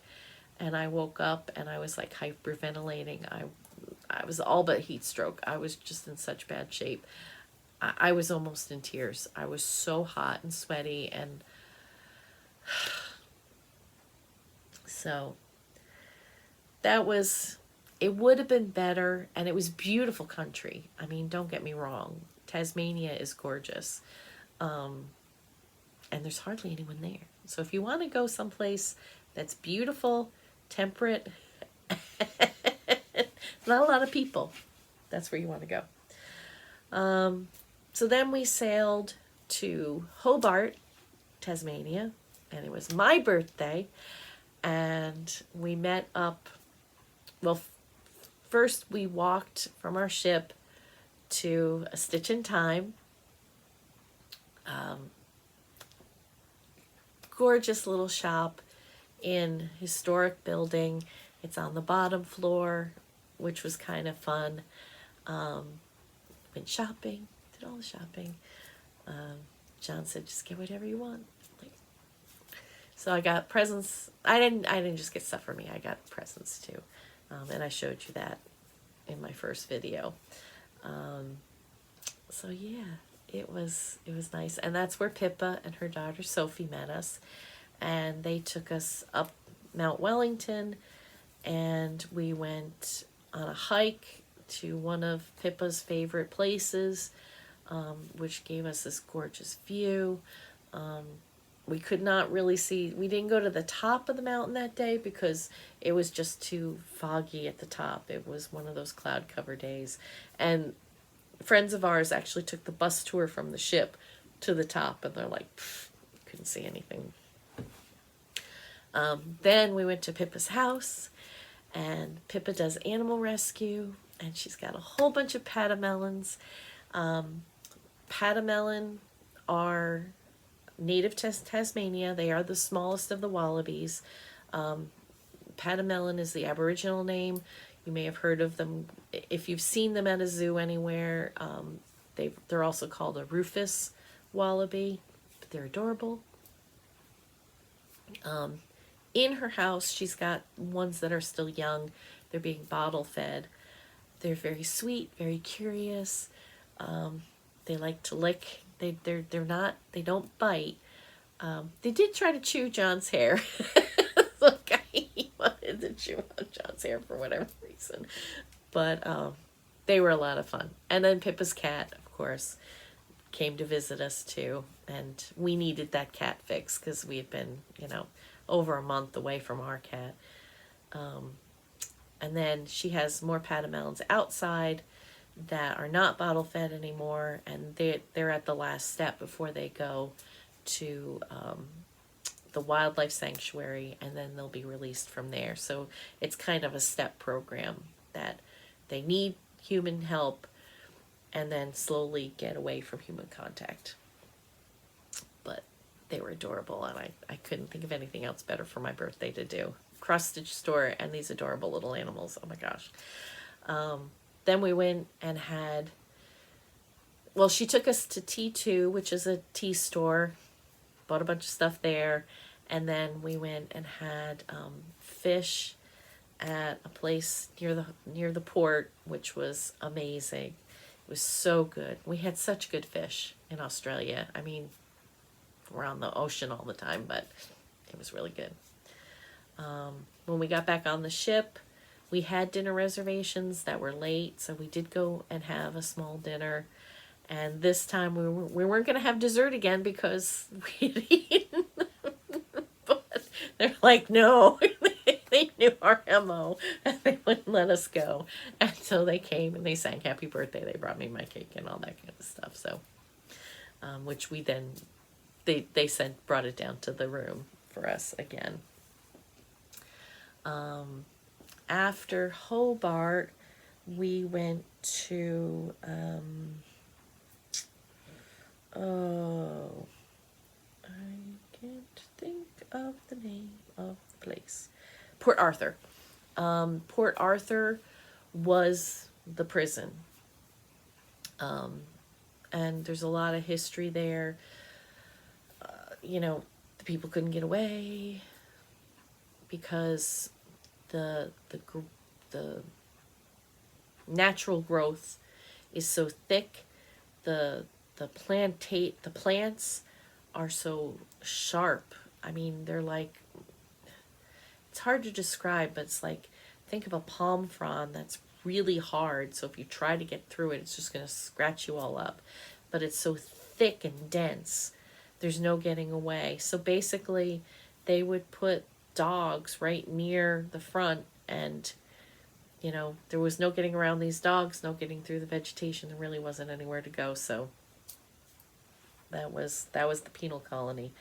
and I woke up and I was like hyperventilating. I was all but heat stroke. I was just in such bad shape. I was almost in tears. I was so hot and sweaty, and so it would have been better, and it was beautiful country. I mean, don't get me wrong. Tasmania is gorgeous. And there's hardly anyone there. So if you want to go someplace that's beautiful, temperate, not a lot of people, that's where you want to go. So then we sailed to Hobart, Tasmania, and it was my birthday, and we met up. Well, first we walked from our ship to A Stitch in Time. Gorgeous little shop in historic building. It's on the bottom floor, which was kind of fun. Went shopping, did all the shopping. John said, just get whatever you want. So I got presents. I didn't just get stuff for me. I got presents too. And I showed you that in my first video. So yeah, it was nice. And that's where Pippa and her daughter Sophie met us. And they took us up Mount Wellington, and we went on a hike to one of Pippa's favorite places, which gave us this gorgeous view. We could not really see, we didn't go to the top of the mountain that day because it was just too foggy at the top. It was one of those cloud cover days. And friends of ours actually took the bus tour from the ship to the top, and they're like, couldn't see anything. Then we went to Pippa's house, and Pippa does animal rescue, and she's got a whole bunch of patamelons. Patamelon are native to Tasmania. They are the smallest of the wallabies. Patamelon is the Aboriginal name. You may have heard of them. If you've seen them at a zoo anywhere, they're also called a rufous wallaby, but they're adorable. In her house, she's got ones that are still young. They're being bottle fed. They're very sweet, very curious. They like to lick. They don't bite. They did try to chew John's hair. Look, he wanted to chew on John's hair for whatever reason. But they were a lot of fun. And then Pippa's cat, of course, came to visit us too. And we needed that cat fix because we had been, over a month away from our cat. And then she has more Patamelons outside that are not bottle fed anymore, and they're at the last step before they go to the wildlife sanctuary, and then they'll be released from there. So it's kind of a step program that they need human help and then slowly get away from human contact. But they were adorable, and I couldn't think of anything else better for my birthday to do. Cross-stitch store and these adorable little animals. Oh my gosh. Then we went and had, well, she took us to T2, which is a tea store, bought a bunch of stuff there, and then we went and had fish at a place near the port, which was amazing. It was so good. We had such good fish in Australia. I mean, we're on the ocean all the time, but it was really good. When we got back on the ship, we had dinner reservations that were late, so we did go and have a small dinner. And this time we weren't going to have dessert again because we had eaten. But they're like, no, they knew our MO and they wouldn't let us go. And so they came and they sang happy birthday. They brought me my cake and all that kind of stuff. So, which we then, they brought it down to the room for us again. After Hobart, we went to, I can't think of the name of the place. Port Arthur. Port Arthur was the prison. And there's a lot of history there. The people couldn't get away because the natural growth is so thick. The plants are so sharp. I mean, they're like, it's hard to describe, but it's like, think of a palm frond that's really hard. So if you try to get through it, it's just going to scratch you all up. But it's so thick and dense, there's no getting away. So basically, they would put dogs right near the front, and there was no getting around these dogs, no getting through the vegetation. There really wasn't anywhere to go. So that was the penal colony.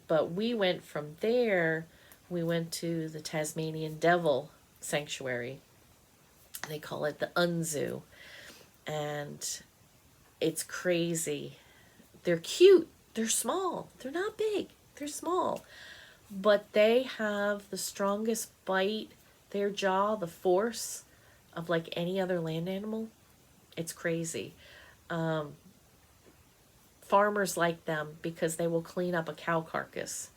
But we went from there, we went to the Tasmanian Devil Sanctuary. They call it the Unzoo. And it's crazy. They're cute. They're small. They're not big. They're small. But they have the strongest bite, their jaw, the force of like any other land animal. It's crazy. Farmers like them because they will clean up a cow carcass.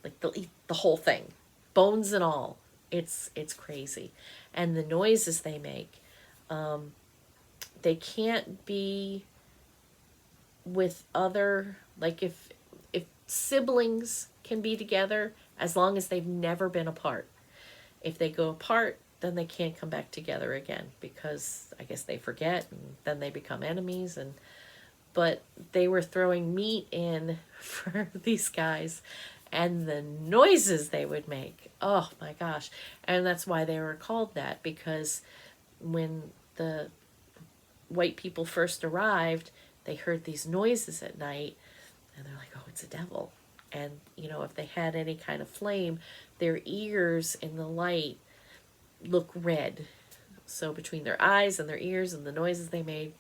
Like they'll eat the whole thing, bones and all. It's crazy. And the noises they make, they can't be with other, like if siblings can be together as long as they've never been apart. If they go apart, then they can't come back together again because I guess they forget and then they become enemies. But they were throwing meat in for these guys and the noises they would make. Oh my gosh. And that's why they were called that, because when the white people first arrived, they heard these noises at night and they're like, oh, it's a devil. And, if they had any kind of flame, their ears in the light look red. So between their eyes and their ears and the noises they made,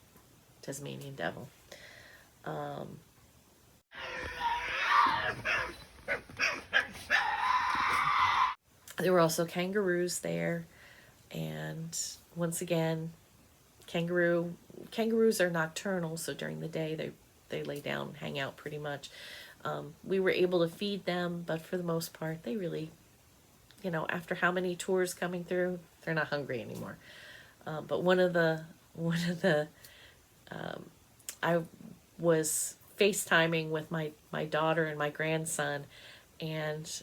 Tasmanian devil. There were also kangaroos there. And once again, kangaroos are nocturnal, so during the day they lay down, hang out pretty much. We were able to feed them, but for the most part, they really, after how many tours coming through, they're not hungry anymore. But I was FaceTiming with my daughter and my grandson, and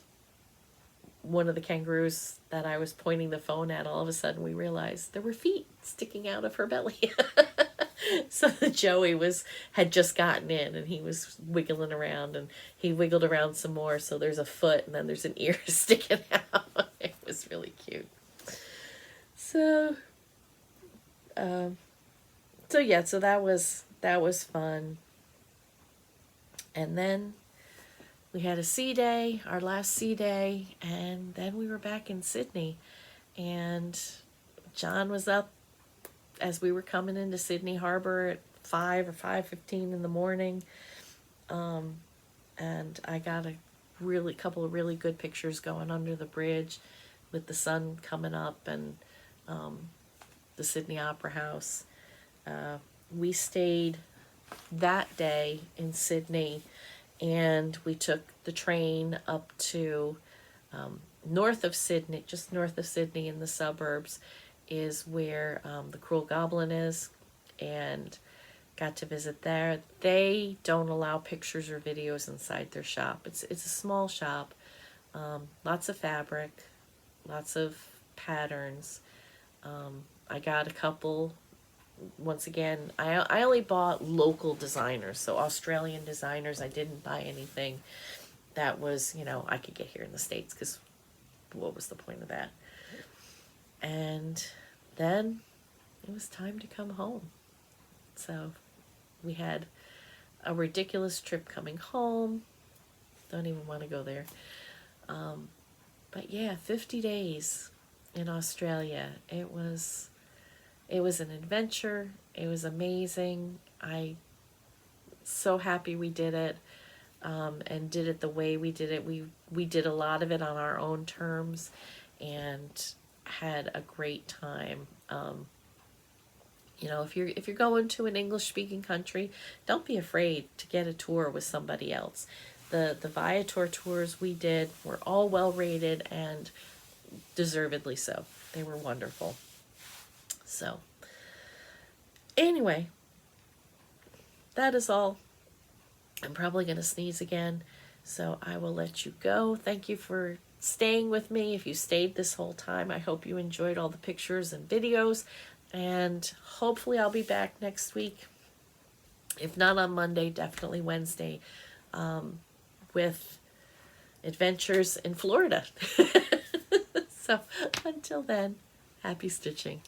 one of the kangaroos that I was pointing the phone at, all of a sudden we realized there were feet sticking out of her belly. So the Joey had just gotten in and he was wiggling around, and he wiggled around some more. So there's a foot and then there's an ear sticking out. It was really cute. So, so that was fun. And then we had a sea day, our last sea day, and then we were back in Sydney. And John was up as we were coming into Sydney Harbor at 5 or 5:15 in the morning. And I got a couple of really good pictures going under the bridge with the sun coming up and the Sydney Opera House. We stayed that day in Sydney, and we took the train up to north of Sydney, just north of Sydney in the suburbs, is where the Cruel Goblin is, and got to visit there. They don't allow pictures or videos inside their shop. It's a small shop, lots of fabric, lots of patterns. I got a couple. Once again, I only bought local designers, so Australian designers. I didn't buy anything that was, I could get here in the States, because what was the point of that? And then it was time to come home. So we had a ridiculous trip coming home. Don't even want to go there. But yeah, 50 days in Australia. It was an adventure. It was amazing. I so happy we did it, and did it the way we did it. We did a lot of it on our own terms, and had a great time. If you're going to an English speaking country, don't be afraid to get a tour with somebody else. The Viator tours we did were all well rated, and deservedly so. They were wonderful. So, anyway, that is all. I'm probably going to sneeze again, so I will let you go. Thank you for staying with me. If you stayed this whole time, I hope you enjoyed all the pictures and videos, and hopefully I'll be back next week. If not on Monday, definitely Wednesday, with adventures in Florida. So until then, happy stitching.